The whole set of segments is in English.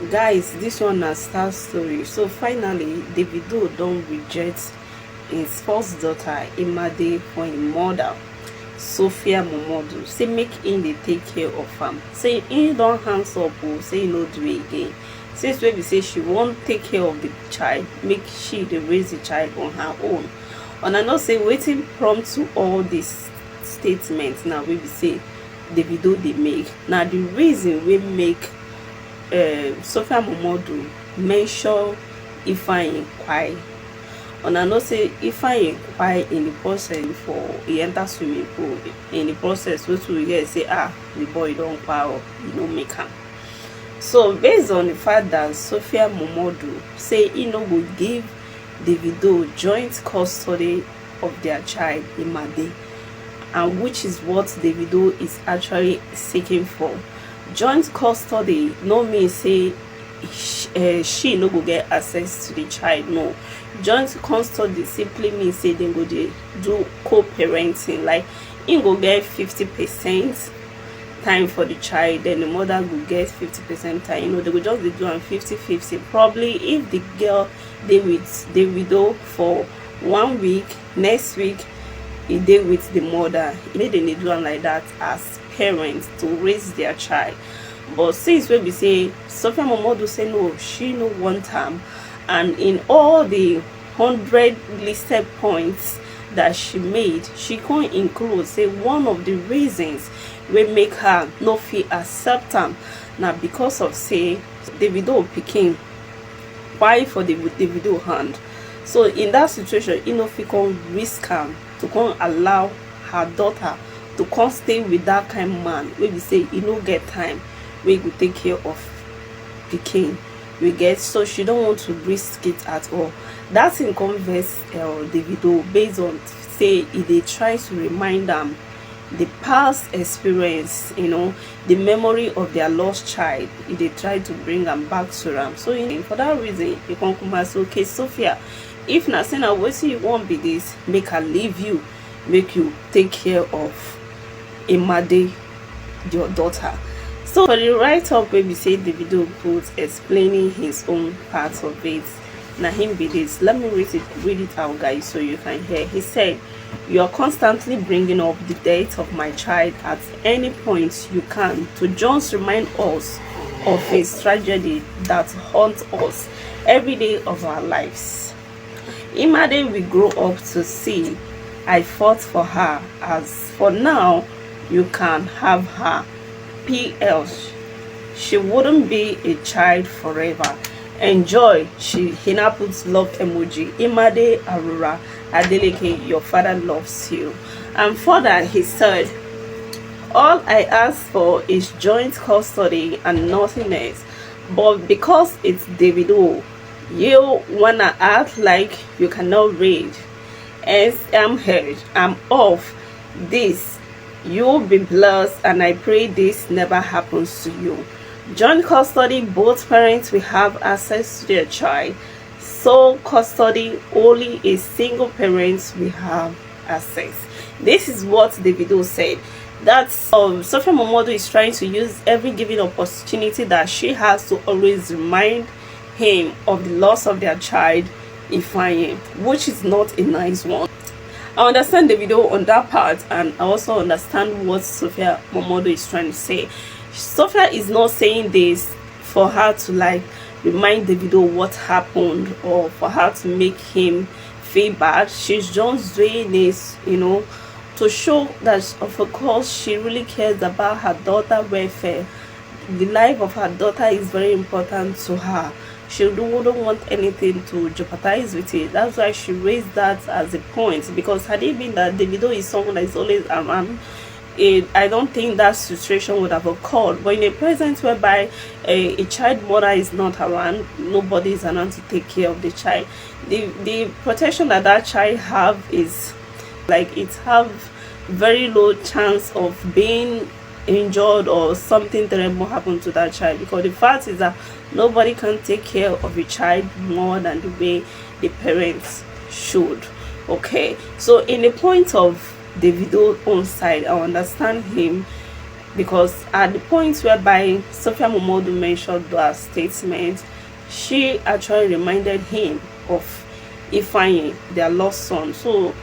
Guys, this one na star story. So finally Davido don reject his first daughter Imade for im mother Sophia Momodu, say make im dey take care of am, say im don hands up o, say im no do it again. Since wey be say she wan take care of the child, make she dey raise the child on her own. And I know say wetin prompt to all dis statement now wey be say Davido dey make na the reason wey make Sophia Momodu mention Ifeanyi Kwai. And I know say Ifeanyi Kwai in the process before he enter swimming pool, in the process which we hear say the boy don kpai up, he no make am. So based on the fact that Sophia Momodu say he no go give Davido joint custody of their child Imade, and which is what Davido is actually seeking for. Joint custody no mean say she no go get access to the child. No, joint custody simply means say dem go dey do co-parenting, like im go get 50% time for the child, then the mother go get 50% time. You know, they go just dey do am 50-50. Probably if the girl dey with Davido for 1 week, next week e dey with the mother, make dem dey do am like that as parents to raise their child. But since wey be say Sophia Momodu say no, she no want am, and in all the 100 listed points that she made, she can't include say one of the reasons wey make her no fit accept am na because of say Davido pikin kpai for the Davido hand. So in that situation, e no fit come risk am to come allow her daughter to come stay with that kind man wey be say e no get time wey go take care of pikin we get. So she don't want to risk it at all. That's in converse Davido, based on say e dey try to remind am the past experience, you know, the memory of their lost child. E dey try to bring am back to am. So for that reason, e come come say, okay Sophia, if na say na wetin you want be this, make her leave you, make you take care of Imade, your daughter. So for the write-up wey be say Davido put explaining his own part of it, na him be this. Let me read it out, guys, so you can hear. He said, "You are constantly bringing up the death of my child at any point you can to just remind us of his tragedy that haunts us every day of our lives. Imade will grow up to see I fought for her. As for now, you can have her. P.L. She wouldn't be a child forever. Enjoy." He now puts love emoji. Imade Arura Adeleke, your father loves you. And further, he said, "All I ask for is joint custody and nothing else. But because it's Davido, you wanna act like you cannot read. As I'm heard, I'm off this. You'll be blessed, and I pray this never happens to you. Joint custody, both parents will have access to their child. Sole custody, only a single parent will have access." This is what Davido said. That Sophia Momodu is trying to use every given opportunity that she has to always remind him of the loss of their child Ifeanyi, which is not a nice one. I understand Davido on that part, and I also understand what Sophia Momodu is trying to say. Sophia is not saying this for her to like remind Davido what happened or for her to make him feel bad. She's just doing this, you know, to show that of course she really cares about her daughter's welfare. The life of her daughter is very important to her. She wouldn't want anything to jeopardize with it. That's why she raised that as a point, because had it been that Davido is someone that is always around, I don't think that situation would have occurred. But in a present whereby a child mother is not around, nobody is around to take care of the child, the protection that that child have is like it have very low chance of being injured or something terrible happen to that child, because the fact is that nobody can take care of a child more than the way the parents should. Okay, so in the point of Davido's own side, I understand him because at the point whereby Sophia Momodu mentioned that statement, she actually reminded him of Ifeanyi, their lost son. So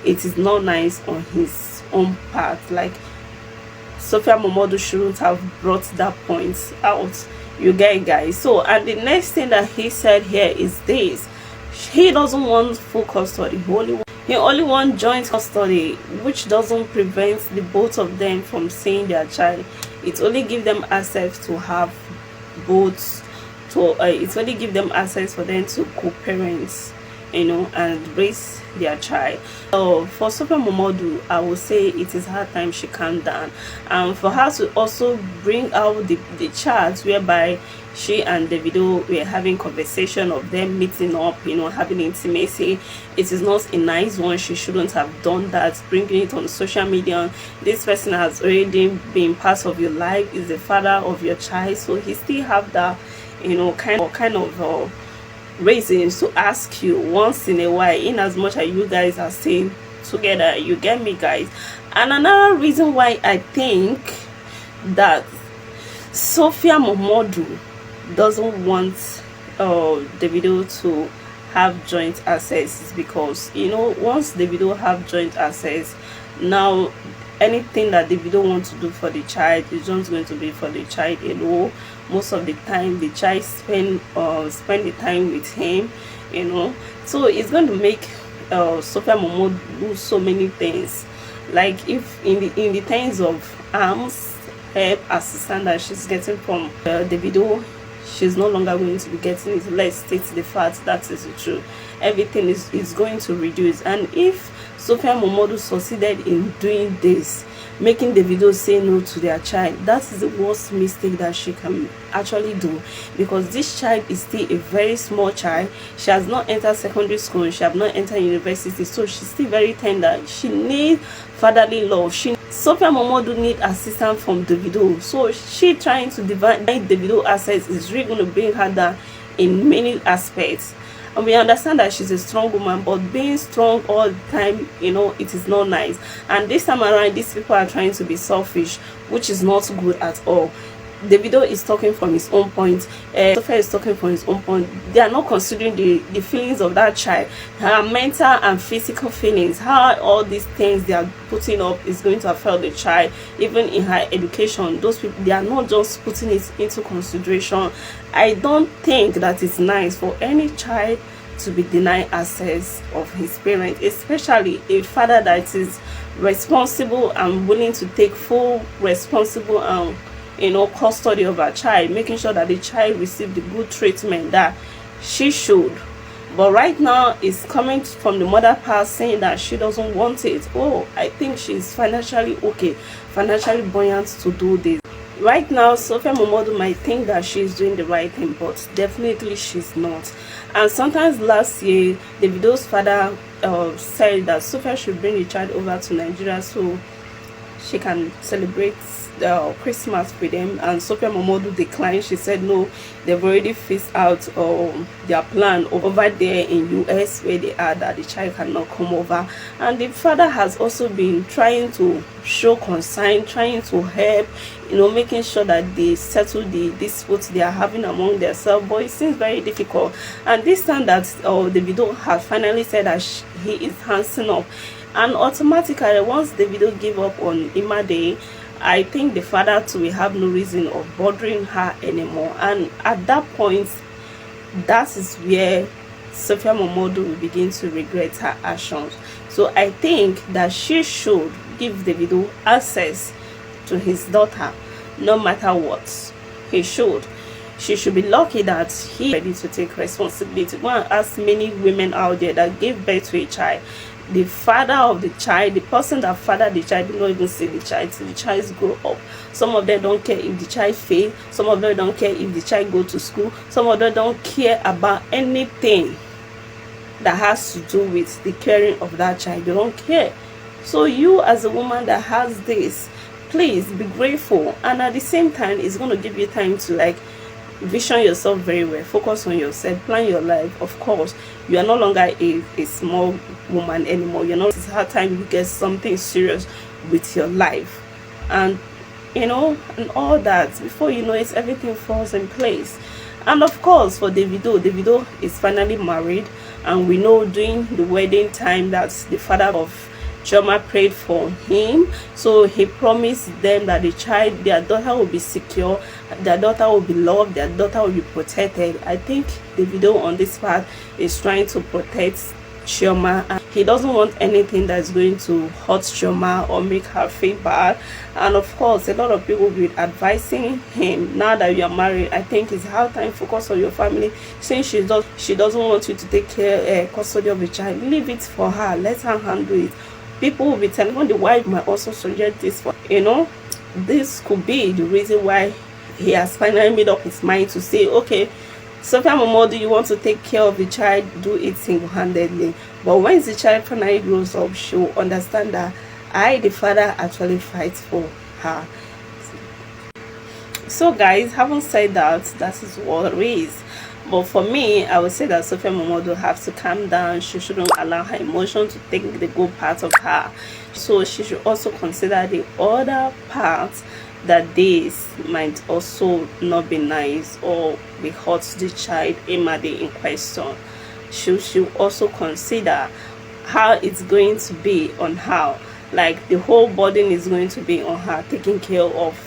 it is not nice on his own part. Like, Sophia Momodu shouldn't have brought that point out. You get it, guys? So, and the next thing that he said here is this: he doesn't want full custody. He only wants joint custody, which doesn't prevent the both of them from seeing their child. It only gives them access to have both. It only gives them access for them to co-parents, and raise their child. So for Sophia Momodu, I would say it is her time she calmed down, and for her to also bring out the chats whereby she and Davido were having conversation of them meeting up, having intimacy. It is not a nice one. She shouldn't have done that, bringing it on social media. This person has already been part of your life, is the father of your child, so he still have that, kind of reasons to ask you once in a while, in as much as you guys are staying together. You get me, guys? And another reason why I think that Sophia Momodu doesn't want Davido to have joint access is because, once Davido have joint access, now anything that Davido wants to do for the child is just going to be for the child alone. Most of the time the child spend the time with him, so it's going to make Sophia Momodu do so many things. Like, if in the terms of arms, help, assistance that she's getting from Davido, she's no longer going to be getting it. Let's state the fact that is true. Everything is going to reduce. And if Sophia Momodu succeeded in doing this, making Davido say no to their child, that is the worst mistake that she can actually do, because this child is still a very small child. She has not entered secondary school, she has not entered university, so she's still very tender. She needs fatherly love. Sophia Momodu need assistance from Davido, so she trying to divide Davido assets is really going to bring her down in many aspects. And we understand that she's a strong woman, but being strong all the time, it is not nice. And this time around, these people are trying to be selfish, which is not good at all. Davido is talking from his own point, Sophia is talking from his own point. They are not considering the feelings of that child, her mental and physical feelings, how all these things they are putting up is going to affect the child, even in her education. Those people, they are not just putting it into consideration. I don't think that it's nice for any child to be denied access of his parent, especially a father that is responsible and willing to take full responsible custody of her child, making sure that the child receives the good treatment that she should. But right now it's coming from the mother part saying that she doesn't want it. Oh, I think she's financially okay, financially buoyant to do this. Right now Sophia Momodu might think that she's doing the right thing, but definitely she's not. And sometimes last year Davido's father said that Sophia should bring the child over to Nigeria so she can celebrate Christmas with them, and Sophia Momodu declined. She said no, they've already fixed out their plan over there in US where they are, that the child cannot come over. And the father has also been trying to show concern, trying to help, making sure that they settle the disputes they are having among themselves, but it seems very difficult. And this time that Davido has finally said that he is handsing up, and automatically once Davido gave up on Imade, I think the father too will have no reason of bothering her anymore. And at that point, that is where Sophia Momodu will begin to regret her actions. So I think that she should give Davido access to his daughter, no matter what. She should be lucky that he is ready to take responsibility. Go and ask many women out there that gave birth to a child. The father of the child, the person that fathered the child, did not even see the child till the child grow up. Some of them don't care if the child fail. Some of them don't care if the child go to school. Some of them don't care about anything that has to do with the caring of that child. They don't care. So you as a woman that has this, please be grateful, and at the same time it's going to give you time to vision yourself very well, focus on yourself, plan your life. Of course, you are no longer a small woman anymore. It's hard time you get something serious with your life. And and all that. Before you know it, everything falls in place. And of course, for Davido is finally married, and we know during the wedding time that the father of Chioma prayed for him. So he promised them that their daughter will be secure, their daughter will be loved, their daughter will be protected. I think Davido on this part is trying to protect Chioma, and he doesn't want anything that's going to hurt Chioma or make her feel bad. And of course, a lot of people will be advising him, now that you are married, I think it's hard time focus on your family. Since she doesn't want you to take care custody of the child, leave it for her, let her handle it. People will be telling, when the wife might also suggest this for, this could be the reason why he has finally made up his mind to say, okay, Sophia Momodu, you want to take care of the child, do it single-handedly. But once the child finally grows up, she will understand that I, the father, actually fight for her. So guys, having said that, that is what it is. But for me, I would say that Sophia Momodu has to calm down. She shouldn't allow her emotion to take the good part of her. So she should also consider the other parts, that this might also not be nice or be hurt to the child Imade in question. She should also consider how it's going to be on her. Like, the whole burden is going to be on her, taking care of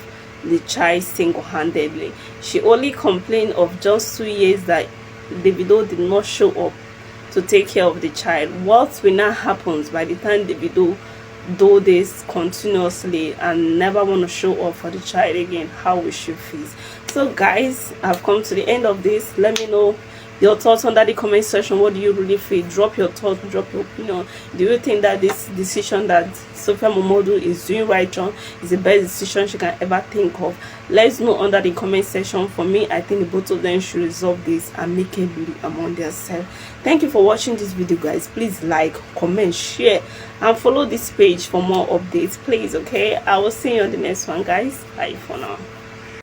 the child single-handedly. She only complained of just 2 years that Davido did not show up to take care of the child. What will now happen by the time Davido do this continuously and never want to show up for the child again? How we should feel? So guys, I've come to the end of this. Let me know your thoughts under the comment section. What do you really feel? Drop your thoughts, drop your opinion. Do you think that this decision that Sophia Momodu is doing right on is the best decision she can ever think of? Let's know under the comment section. For me, I think the both of them should resolve this amicably among themselves. Thank you for watching this video, guys. Please like, comment, share, and follow this page for more updates, please. Okay, I will see you on the next one, guys. Bye for now.